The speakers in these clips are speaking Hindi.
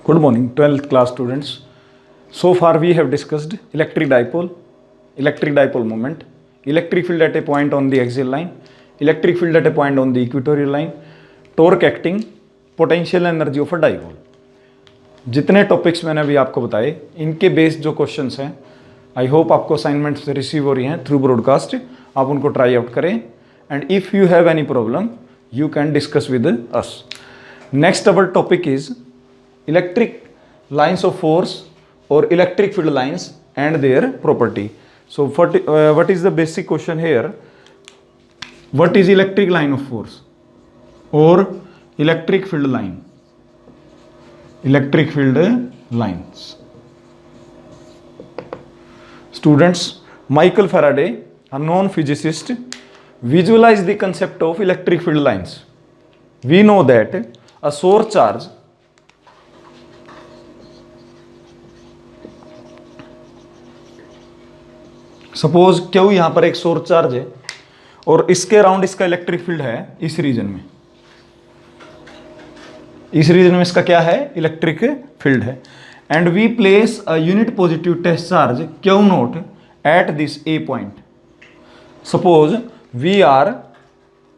Good morning, 12th class students. So far we have discussed electric dipole moment, electric field at a point on the axial line, electric field at a point on the equatorial line, torque acting, potential energy of a dipole. जितने टॉपिक्स मैंने अभी आपको बताए इनके बेस्ड जो क्वेश्चंस हैं, आई होप आपको असाइनमेंट्स रिसीव हो रही हैं थ्रू ब्रॉडकास्ट. आप उनको ट्राई आउट करें and if you have any problem you can discuss with us. Next our topic is electric lines of force or electric field lines and their property. So what is the basic question here? What is electric line of force or electric field line? Electric field lines. Students, Michael Faraday, a known physicist, visualized the concept of electric field lines. We know that a source charge suppose क्यों यहां पर एक सोर्स चार्ज है और इसके अराउंड इसका इलेक्ट्रिक फील्ड है इस रीजन में. इस रीजन में इसका क्या है? इलेक्ट्रिक फील्ड है. And we place a unit positive test charge Q naught at this a point. Suppose we are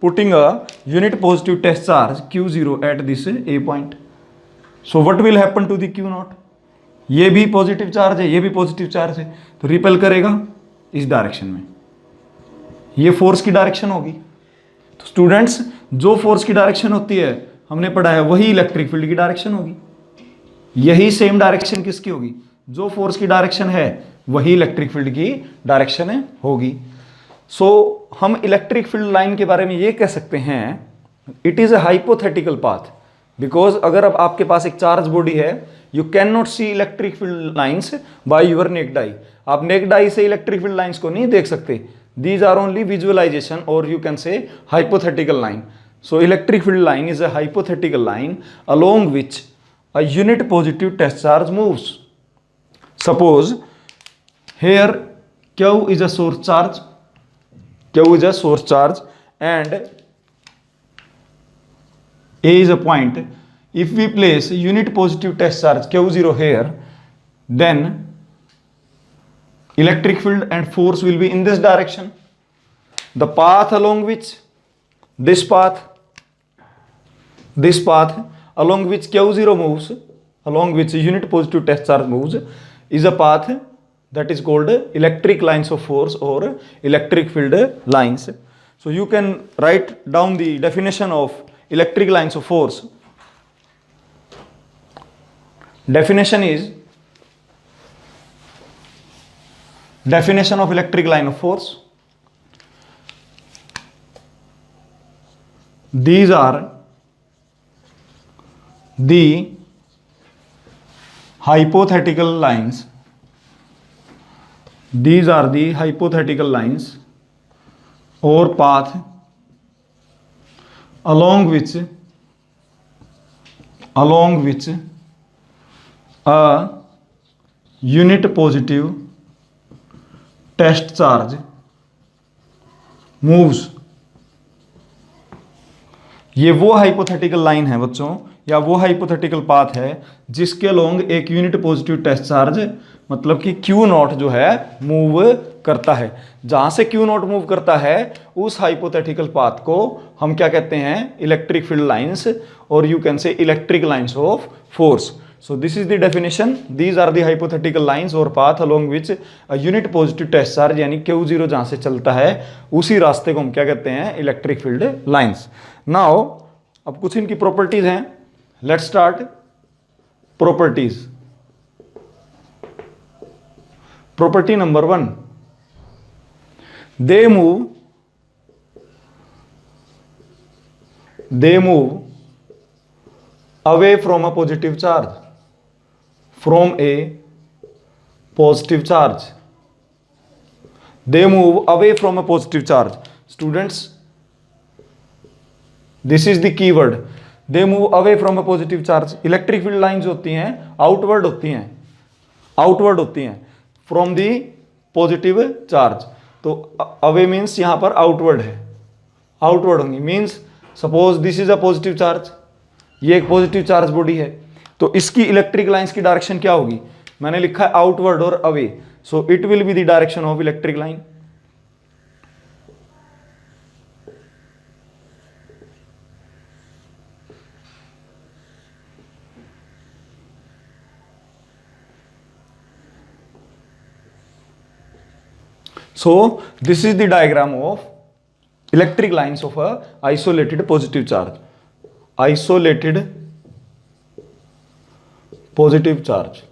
putting a unit positive test charge Q0 at this a point. So what will happen to the Q0? ये भी पॉजिटिव चार्ज है, ये भी पॉजिटिव चार्ज है, तो रिपेल करेगा इस डायरेक्शन में. ये फोर्स की डायरेक्शन होगी. तो स्टूडेंट्स, जो फोर्स की डायरेक्शन होती है हमने पढ़ा है वही इलेक्ट्रिक फील्ड की डायरेक्शन होगी. यही सेम डायरेक्शन किसकी होगी? जो फोर्स की डायरेक्शन है वही इलेक्ट्रिक फील्ड की डायरेक्शन होगी. सो हम इलेक्ट्रिक फील्ड लाइन के बारे में ये कह सकते हैं it is a hypothetical path. Because अगर अब आपके पास एक चार्ज बॉडी है, you can not see electric field lines by your naked eye. आप नेक्ड आई से इलेक्ट्रिक फील्ड लाइन्स को नहीं देख सकते. दीज आर ओनली विजुअलाइजेशन और you can say hypothetical line. So electric field line is a hypothetical line along which a unit positive test charge moves. Suppose here Q is a source charge, Q is a source charge and A is a point. If we place unit positive test charge Q0 here, then electric field and force will be in this direction. The path along which this path along which Q0 moves, along which unit positive test charge moves, is a path that is called electric lines of force or electric field lines. So you can write down the definition of electric lines of force. Definition of electric line of force. These are the hypothetical lines. These are the hypothetical lines or path along which a unit positive test charge moves. ये वो हाइपोथेटिकल लाइन है बच्चों, या वो हाइपोथेटिकल पाथ है जिसके अलोंग एक यूनिट पॉजिटिव टेस्ट चार्ज मतलब कि Q0 जो है मूव करता है. जहां से Q0 मूव करता है उस हाइपोथेटिकल पाथ को हम क्या कहते हैं? इलेक्ट्रिक फील्ड लाइंस और you can say electric lines of force. So this is the definition. These are the hypothetical lines और path along which a unit positive test charge यानी Q0 जहां से चलता है उसी रास्ते को हम क्या कहते हैं? Electric field lines. नाउ अब कुछ इनकी प्रॉपर्टीज हैं. Let's start. Properties. Property number 1, they move away from a positive charge, from a positive charge. They move away from a positive charge. Students, this is the keyword. They move away from a positive charge. Electric field lines होती हैं outward होती हैं फ्रॉम दी पॉजिटिव चार्ज. तो अवे मीन्स यहां पर आउटवर्ड है, आउटवर्ड होंगी. Means suppose this is a positive charge, ये एक पॉजिटिव चार्ज बॉडी है. तो इसकी इलेक्ट्रिक लाइंस की डायरेक्शन क्या होगी? मैंने लिखा है आउटवर्ड और away, so it will be the direction of electric line. So this is the diagram of electric lines of a isolated positive charge. Isolated positive charge.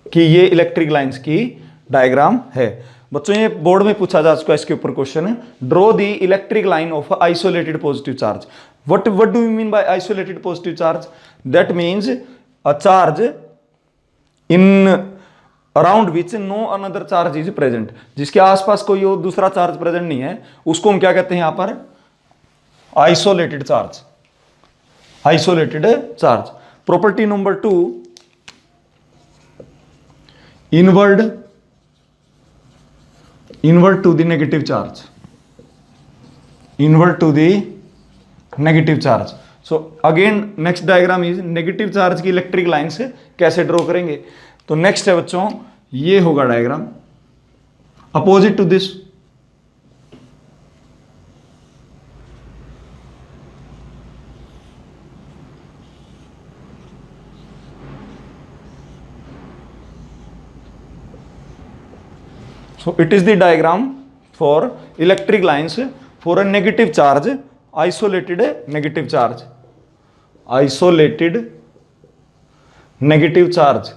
कि ये इलेक्ट्रिक लाइंस की डायग्राम है। बच्चों ये बोर्ड में पूछा जा चुका है इसके ऊपर question, draw the electric line of isolated positive charge. What do you mean by isolated positive charge? That means a charge in around which no another charge is present, जिसके आसपास कोई और दूसरा चार्ज प्रेजेंट नहीं है, उसको हम क्या कहते हैं यहां पर? Isolated charge. Isolated charge. Property number 2, inward to the negative charge. Inward to the negative charge. So again next diagram is negative charge की इलेक्ट्रिक लाइन से कैसे ड्रॉ करेंगे। तो नेक्स्ट है बच्चों, ये होगा diagram opposite to this. So it is the diagram for electric lines for a negative charge, isolated negative charge, isolated negative charge.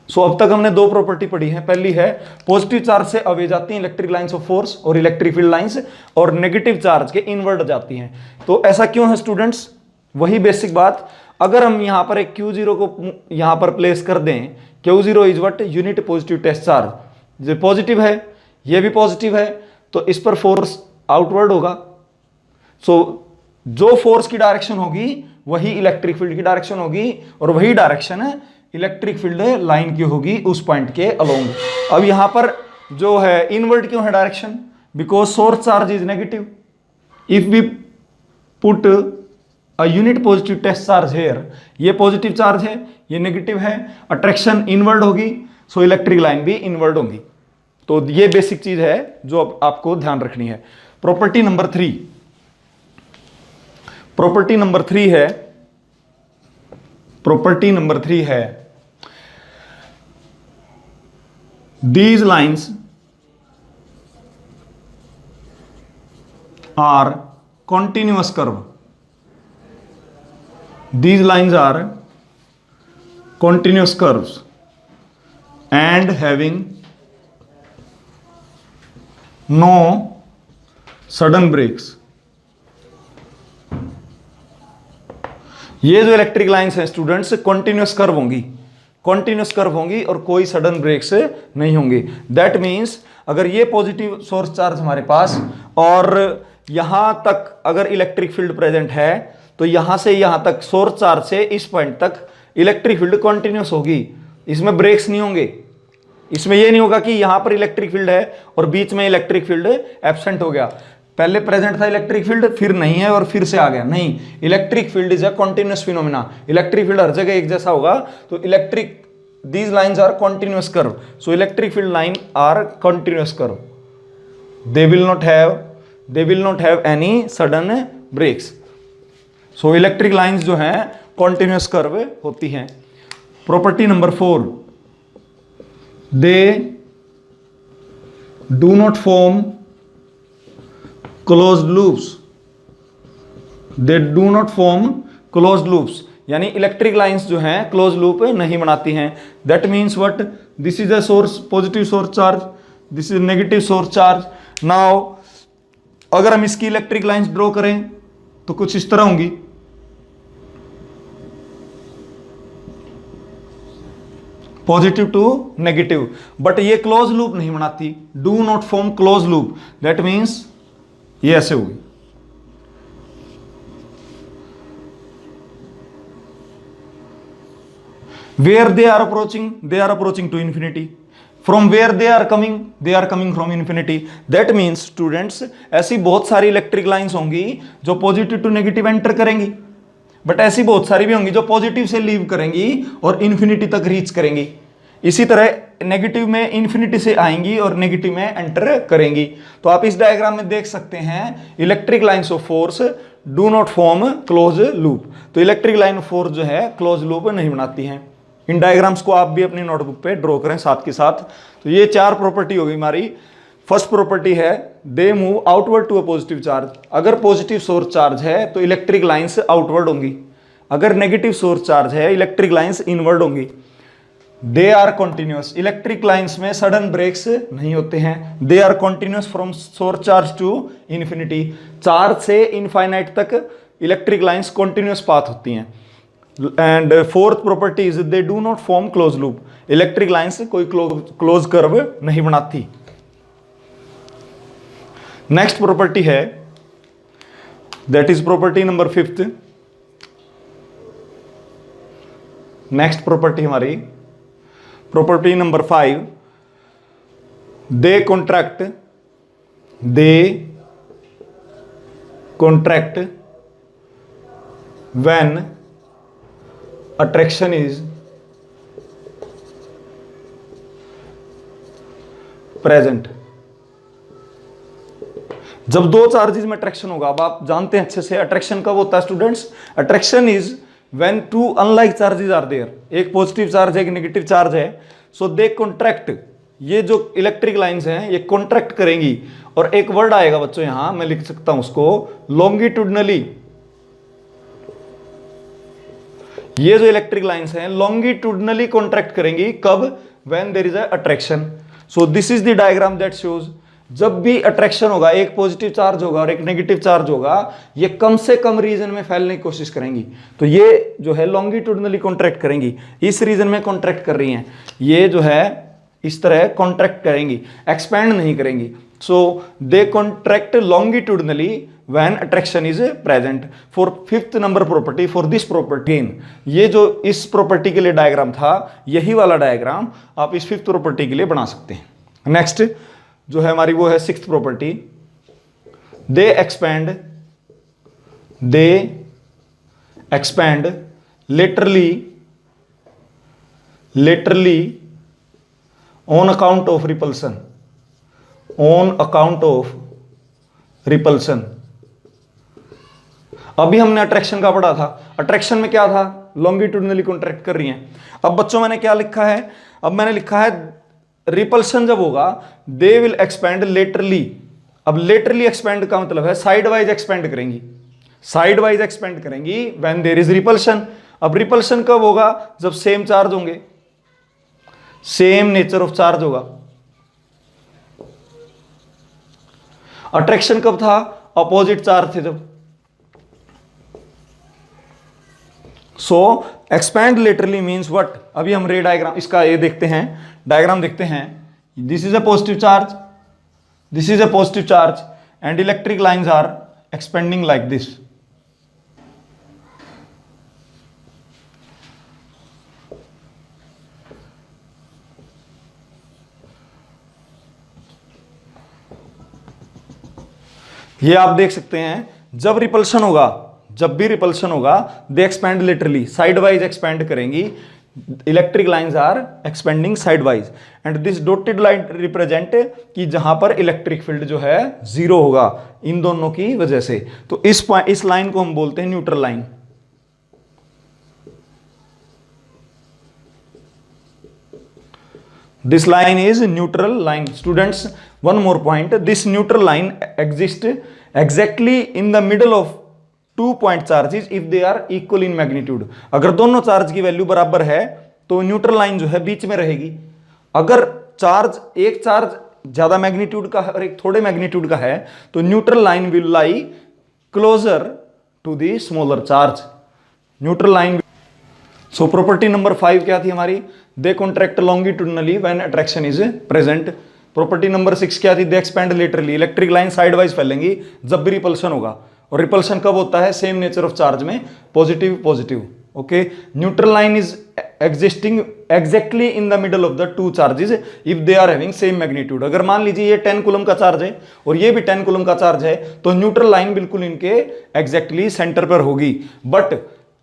सो अब तक हमने दो प्रॉपर्टी पढ़ी है। पहली है पॉजिटिव चार्ज से अवे जाती हैं इलेक्ट्रिक लाइंस ऑफ फोर्स और इलेक्ट्रिक फील्ड लाइंस, और नेगेटिव चार्ज के इनवर्ड जाती हैं। तो ऐसा क्यों है स्टूडेंट्स? वही बेसिक बात, अगर हम यहां पर एक Q0 को यहां पर प्लेस कर दें, Q0 is what? Unit positive test charge. जो पॉजिटिव है ये भी पॉजिटिव है, तो इस पर फोर्स आउटवर्ड होगा। सो जो फोर्स की डायरेक्शन होगी वही इलेक्ट्रिक फील्ड की डायरेक्शन होगी, और वही डायरेक्शन है इलेक्ट्रिक फील्ड लाइन की होगी उस पॉइंट के अलोंग। अब यहां पर जो है इनवर्ड क्यों है direction? Because source charge is negative. If we put a unit positive test charge here, ये पॉजिटिव चार्ज है, ये नेगेटिव है, अट्रैक्शन इनवर्ड होगी, सो इलेक्ट्रिक लाइन भी इनवर्ड होगी। तो ये बेसिक चीज है जो अब आपको ध्यान रखनी है। प्रॉपर्टी नंबर 3, प्रॉपर्टी नंबर 3 है, प्रॉपर्टी नंबर 3 है these lines are continuous curve. These lines are continuous curves and having no sudden breaks. ये जो इलेक्ट्रिक लाइंस हैं स्टूडेंट्स कंटिन्यूस कर्व होंगी, कंटिन्यूस कर्व होंगी और कोई सडन ब्रेक्स नहीं होंगी। दैट मीन्स अगर ये पॉजिटिव सोर्स चार्ज हमारे पास और यहां तक अगर इलेक्ट्रिक फील्ड प्रेजेंट है, तो यहां से यहां तक सोर्स चार्ज से इस पॉइंट तक इलेक्ट्रिक फील्ड कंटिन्यूस होगी, इसमें ब्रेक्स नहीं होंगे। इसमें यह नहीं होगा कि यहां पर इलेक्ट्रिक फील्ड है और बीच में इलेक्ट्रिक फील्ड एब्सेंट हो गया, पहले प्रेजेंट था इलेक्ट्रिक फील्ड फिर नहीं है और फिर से आ गया। नहीं, electric field is a continuous phenomena. Electric field हर जगह एक जैसा होगा, तो electric these lines are continuous curve, so electric field line are continuous curve, they will not have any sudden breaks. So electric lines जो हैं कॉन्टिन्यूस कर्व होती हैं। Property number 4, they do not form closed loops, they do not form closed loops, यानी इलेक्ट्रिक लाइंस जो हैं क्लोज लूप नहीं बनाती हैं। That means what? This is a source positive source charge, this is negative source charge. Now अगर हम इसकी इलेक्ट्रिक लाइंस ड्रॉ करें तो कुछ इस तरह होंगी, पॉजिटिव टू नेगेटिव, बट ये क्लोज लूप नहीं बनाती, do not form close loop. That means ये ऐसे होगी, where they are approaching to infinity, from where they are coming from infinity. That means students, ऐसी बहुत सारी इलेक्ट्रिक लाइंस होंगी जो पॉजिटिव टू नेगेटिव एंटर करेंगी, बट ऐसी बहुत सारी भी होंगी जो पॉजिटिव से लीव करेंगी और इन्फिनिटी तक रीच करेंगी। इसी तरह नेगेटिव में इन्फिनिटी से आएंगी और नेगेटिव में एंटर करेंगी। तो आप इस डायग्राम में देख सकते हैं electric lines of force do not form close loop. तो इलेक्ट्रिक लाइन ऑफ फोर्स जो है क्लोज लूप नहीं बनाती हैं। इन डायग्राम्स को आप भी अपनी नोटबुक पे ड्रॉ करें साथ के साथ। तो ये 4 प्रॉपर्टी होगी हमारी। फर्स्ट प्रॉपर्टी है they move outward to a positive charge. अगर पॉजिटिव सोर्स चार्ज है तो इलेक्ट्रिक लाइंस आउटवर्ड होंगी, अगर नेगेटिव सोर्स चार्ज है इलेक्ट्रिक लाइंस इनवर्ड होंगी। They are continuous, electric lines में सडन ब्रेक्स नहीं होते हैं। They are continuous from source charge to infinity, charge से इनफाइनाइट तक इलेक्ट्रिक लाइंस कॉन्टिन्यूस पाथ होती हैं। And fourth property is they do not form close loop, electric lines कोई क्लोज कर्व नहीं बनाती। नेक्स्ट प्रॉपर्टी है that is property number 5th। Next property हमारी property number 5, they contract when attraction is present. जब दो चार्जेस में अट्रैक्शन होगा, अब आप जानते हैं अच्छे से अट्रैक्शन कब होता है students. Attraction is when two unlike charges are there, एक पॉजिटिव चार्ज है एक नेगेटिव चार्ज है, सो दे कॉन्ट्रैक्ट। ये जो इलेक्ट्रिक लाइंस हैं ये कॉन्ट्रैक्ट करेंगी। और एक वर्ड आएगा बच्चों यहां, मैं लिख सकता हूं उसको लॉन्गिट्यूडनली। ये जो इलेक्ट्रिक लाइंस हैं लॉन्गिट्यूडनली कॉन्ट्रैक्ट करेंगी, कब? When there is a attraction. So this is the diagram that shows जब भी अट्रैक्शन होगा, एक पॉजिटिव चार्ज होगा और एक नेगेटिव चार्ज होगा, ये कम से कम रीजन में फैलने की कोशिश करेंगी। तो ये जो है लॉन्गिट्यूडनली कॉन्ट्रैक्ट करेंगी, इस रीजन में कॉन्ट्रैक्ट कर रही हैं। ये जो है इस तरह कॉन्ट्रैक्ट करेंगी, एक्सपैंड नहीं करेंगी। So they contract longitudinally when attraction is present. For 5th number property, for this property, ये जो इस प्रॉपर्टी के लिए डायग्राम था, यही वाला डायग्राम आप इस 5th प्रॉपर्टी के लिए बना सकते हैं। नेक्स्ट जो है हमारी वो है 6th property, they expand laterally on account of repulsion. अभी हमने अट्रैक्शन का पढ़ा था, अट्रैक्शन में क्या था? लॉन्गिट्यूडनली कॉन्ट्रैक्ट कर रही हैं। अब बच्चों मैंने क्या लिखा है? अब मैंने लिखा है रिपल्शन जब होगा दे विल एक्सपैंड लेटरली। अब लेटरली एक्सपैंड का मतलब है साइड वाइज एक्सपैंड करेंगी, साइड वाइज एक्सपैंड करेंगी व्हेन देयर इज रिपल्शन। अब रिपल्शन कब होगा? जब सेम चार्ज होंगे, सेम नेचर ऑफ चार्ज होगा। अट्रैक्शन कब था? अपोजिट चार्ज थे जब। सो एक्सपैंड लेटरली मीन्स व्हाट? अभी हम रे डायग्राम इसका ये देखते हैं, डायग्राम देखते हैं। This is a positive charge, this is a positive charge and electric lines are expanding like this. ये आप देख सकते हैं जब रिपल्शन होगा, जब भी रिपल्शन होगा they expand literally, side wise expand करेंगी। Electric lines are expanding side wise and this dotted line represent कि जहां पर इलेक्ट्रिक फील्ड जो है जीरो होगा इन दोनों की वजह से। तो इस लाइन को हम बोलते हैं neutral line. This line is neutral line. Students, one more point. This neutral line exists exactly in the middle of two point charges if they are equal in magnitude. अगर दोनों चार्ज की वैल्यू बराबर है तो न्यूट्रल लाइन जो है बीच में रहेगी। अगर चार्ज एक चार्ज ज्यादा मैग्नीट्यूड का है और एक थोड़े मैग्नीट्यूड का है तो neutral line will lie closer to the smaller charge. Neutral line. So property number 5 क्या थी हमारी? They contract longitudinally when attraction is present. Property number 6 क्या थी? They expand laterally. Electric line side wise फैलेंगी जब भी रिपल्शन होगा। और रिपल्शन कब होता है? सेम नेचर ऑफ चार्ज में, positive positive. Okay, neutral line is existing exactly in the middle of the two charges if they are having same magnitude. अगर मान लीजिए ये 10 कूलम का चार्ज है और ये भी 10 कूलम का चार्ज है तो न्यूट्रल लाइन बिल्कुल इनके एग्जैक्टली सेंटर पर होगी. But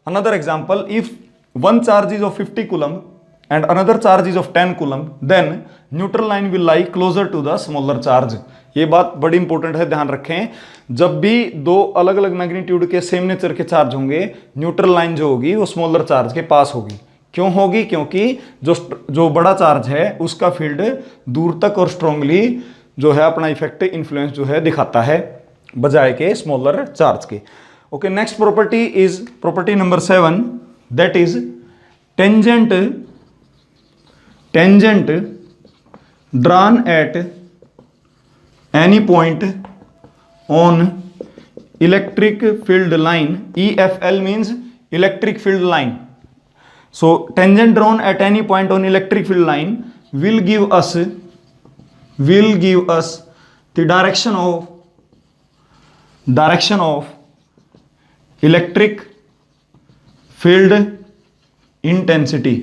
another example, if one charge is of 50 coulomb and another charge is of 10 coulomb, then neutral line will lie closer to the smaller charge. ये बात बड़ी इंपॉर्टेंट है, ध्यान रखें. जब भी दो अलग अलग मैग्नीट्यूड के सेम नेचर के चार्ज होंगे, न्यूट्रल लाइन जो होगी वो स्मॉलर चार्ज के पास होगी. क्यों होगी? क्योंकि जो बड़ा चार्ज है उसका फील्ड दूर तक और स्ट्रांगली जो है अपना इफेक्ट इन्फ्लुएंस जो है दिखाता है बजाय के स्मॉलर चार्ज के. Okay, next property is property number 7, that is tangent drawn at any point on electric field line. EFL means electric field line. So tangent drawn at any point on electric field line will give us the direction of electric field intensity.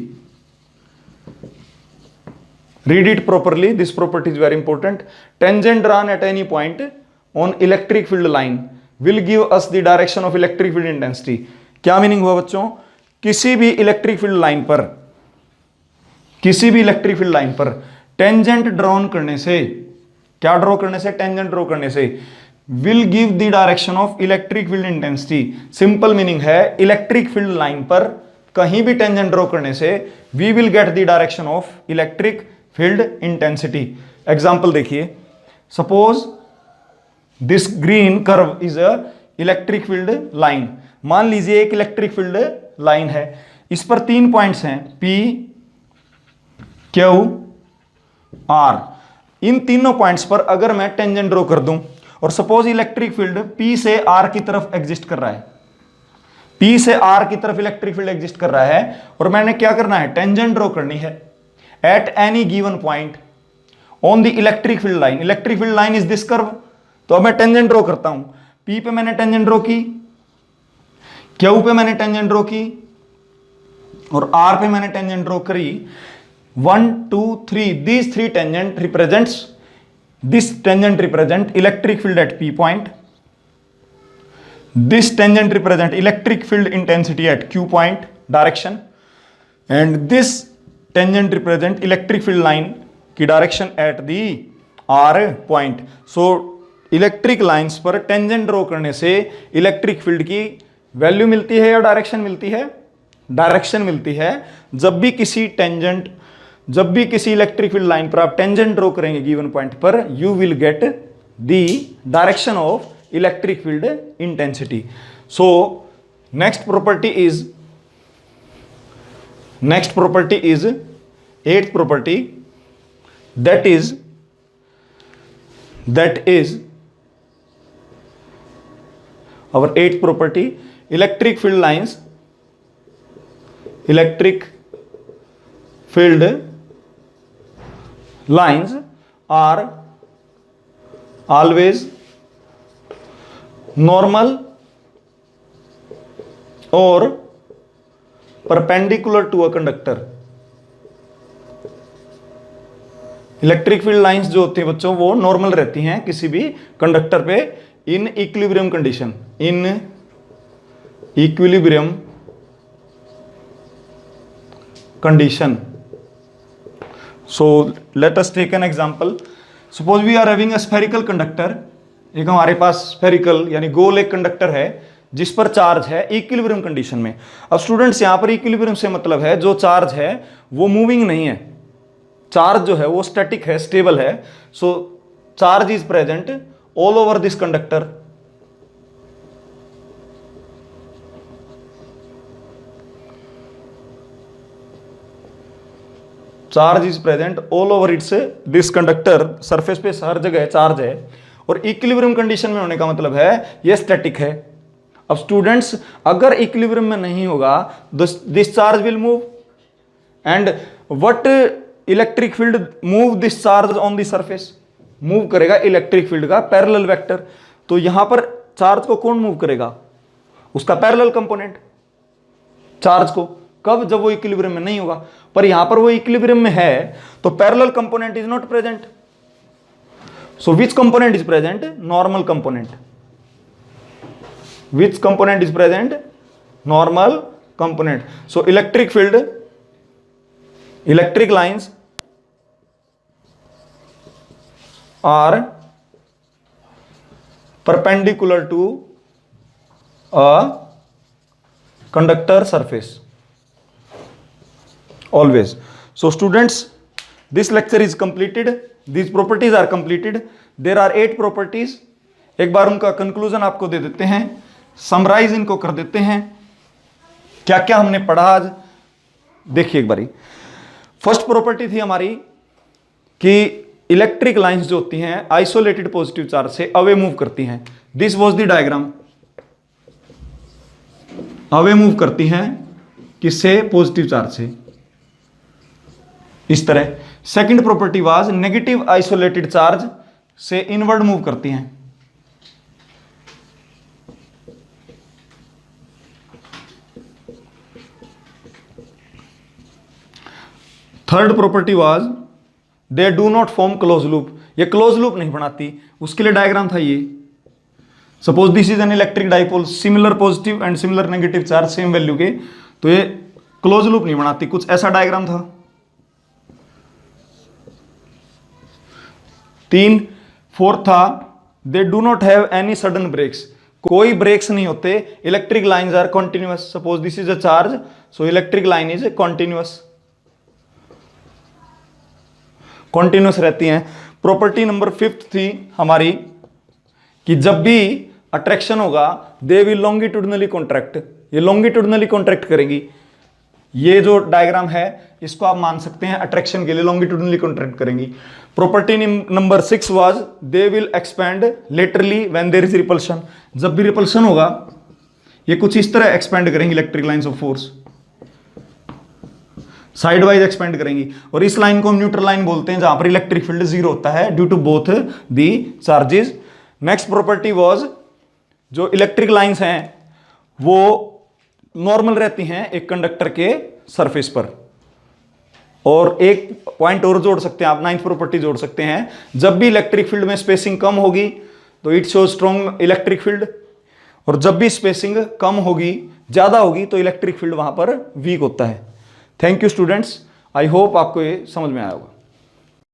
Read it properly. This property is very important. Tangent drawn at any point on electric field line will give us the direction of electric field intensity. क्या मीनिंग हुआ बच्चों? किसी भी इलेक्ट्रिक फील्ड लाइन पर टेंजेंट ड्रॉन करने से, क्या ड्रॉ करने से? टेंजेंट ड्रॉ करने से will give the direction of electric field intensity. Simple meaning है, इलेक्ट्रिक फील्ड लाइन पर कहीं भी टेंजेंट ड्रॉ करने से we will get the direction of electric field intensity. Example देखिए, suppose this green curve is a electric field line. मान लीजिए एक इलेक्ट्रिक फील्ड लाइन है, इस पर 3 पॉइंट्स हैं P, Q, R. इन तीनों पॉइंट्स पर अगर मैं टेंजेंट ड्रॉ कर दूं और सपोज इलेक्ट्रिक फील्ड P से R की तरफ एग्जिस्ट कर रहा है, P से R की तरफ इलेक्ट्रिक फील्ड एग्जिस्ट कर रहा है और मैंने क्या करना है? टेंजेंट ड्रॉ करनी है at any given point on the electric field line. Electric field line is this curve. तो अब मैं टेंजेंट ड्रॉ करता हूं. P पे मैंने टेंजेंट ड्रॉ की, Q पे मैंने टेंजेंट ड्रॉ की और R पे मैंने टेंजेंट ड्रॉ करी. 1, 2, 3. These 3 tangent represents, this tangent represent electric field at P point. This tangent represent electric field intensity at Q point direction, and this tangent represent electric field line की direction at the R point. So electric lines पर टेंजेंट ड्रॉ करने से इलेक्ट्रिक फील्ड की वैल्यू मिलती है या डायरेक्शन मिलती है? डायरेक्शन मिलती है. जब भी किसी इलेक्ट्रिक फील्ड लाइन पर आप टेंजेंट ड्रॉ करेंगे गिवन पॉइंट पर, you will get the direction of electric field intensity. So next property is 8th property, that is our 8th property. Electric field lines are always normal or perpendicular to a conductor. Electric field lines जो होती हैं बच्चों वो नॉर्मल रहती हैं किसी भी कंडक्टर पे in equilibrium condition. So let us take an example. Suppose we are having a spherical conductor. एक हमारे पास स्फेरिकल यानी गोल एक कंडक्टर है जिस पर चार्ज है इक्विलिब्रियम कंडीशन में. अब स्टूडेंट्स यहां पर इक्विलिब्रियम से मतलब है जो चार्ज है वो मूविंग नहीं है, चार्ज जो है वो स्टैटिक है, स्टेबल है. So charge is present all over this conductor. Charge is present all over its this conductor. Surface पे हर जगह चार्ज है और इक्विलिब्रियम कंडीशन में होने का मतलब है ये स्टैटिक है. अब स्टूडेंट्स अगर इक्विलिब्रियम में नहीं होगा this charge will move, and what electric field move this charge on the surface? Move करेगा इलेक्ट्रिक फील्ड का पैरेलल वेक्टर. तो यहां पर चार्ज को कौन मूव करेगा? उसका पैरेलल कंपोनेंट. चार्ज को। कब? जब वो इक्विलिब्रियम में नहीं होगा। पर यहां पर वो इक्विलिब्रियम में है तो parallel component is not present. So which component is present? Normal component. Which component is present? Normal component. So electric field, electric lines are perpendicular to a conductor surface always. So students, this lecture is completed. These properties are completed. There are 8 properties. एक बार उनका कंक्लूजन आपको दे देते हैं, समराइज इनको कर देते हैं। क्या क्या हमने पढ़ा आज देखिए एक बारी। फर्स्ट प्रॉपर्टी थी हमारी कि इलेक्ट्रिक लाइंस जो होती हैं आइसोलेटेड पॉजिटिव चार्ज से अवे मूव करती हैं। This was the diagram. Away move करती हैं किससे? पॉजिटिव चार्ज से, इस तरह। Second property was negative isolated charge से इनवर्ड मूव करती हैं। Third property was they do not form close loop. ये क्लोज लूप नहीं बनाती, उसके लिए डायग्राम था ये। Suppose this is an electric dipole, similar positive and similar negative charge same value के, तो ये क्लोज लूप नहीं बनाती, कुछ ऐसा डायग्राम था। 3 4 था they do not have any sudden breaks. कोई ब्रेक्स नहीं होते। Electric lines are continuous. Suppose this is a charge, so electric line is continuous, continuous रहती हैं। प्रॉपर्टी नंबर 5 थी हमारी कि जब भी अट्रैक्शन होगा दे विल लॉन्गिट्यूडनली कॉन्ट्रैक्ट। ये लॉन्गिट्यूडनली कॉन्ट्रैक्ट करेगी। ये जो डायग्राम है इसको आप मान सकते हैं अट्रैक्शन के लिए लॉन्गिट्यूडनली कॉन्ट्रैक्ट करेंगी। Property number 6 was they will expand laterally when there is repulsion. जब भी रिपल्शन होगा ये कुछ इस तरह एक्सपैंड करेंगी electric lines of force, side wise expand करेंगी। और इस लाइन को हम न्यूट्रल लाइन बोलते हैं जहां पर इलेक्ट्रिक फील्ड जीरो होता है due to both the charges. Next property was जो इलेक्ट्रिक लाइंस हैं वो नॉर्मल रहती हैं एक कंडक्टर के सरफेस पर। और एक पॉइंट और जोड़ सकते हैं आप, 9th प्रॉपर्टी जोड़ सकते हैं, जब भी इलेक्ट्रिक फील्ड में स्पेसिंग कम होगी तो it show strong electric field, और जब भी स्पेसिंग कम होगी, ज्यादा होगी, तो इलेक्ट्रिक फील्ड वहां पर वीक होता है। Thank you students, I hope आपको ये समझ में आया होगा।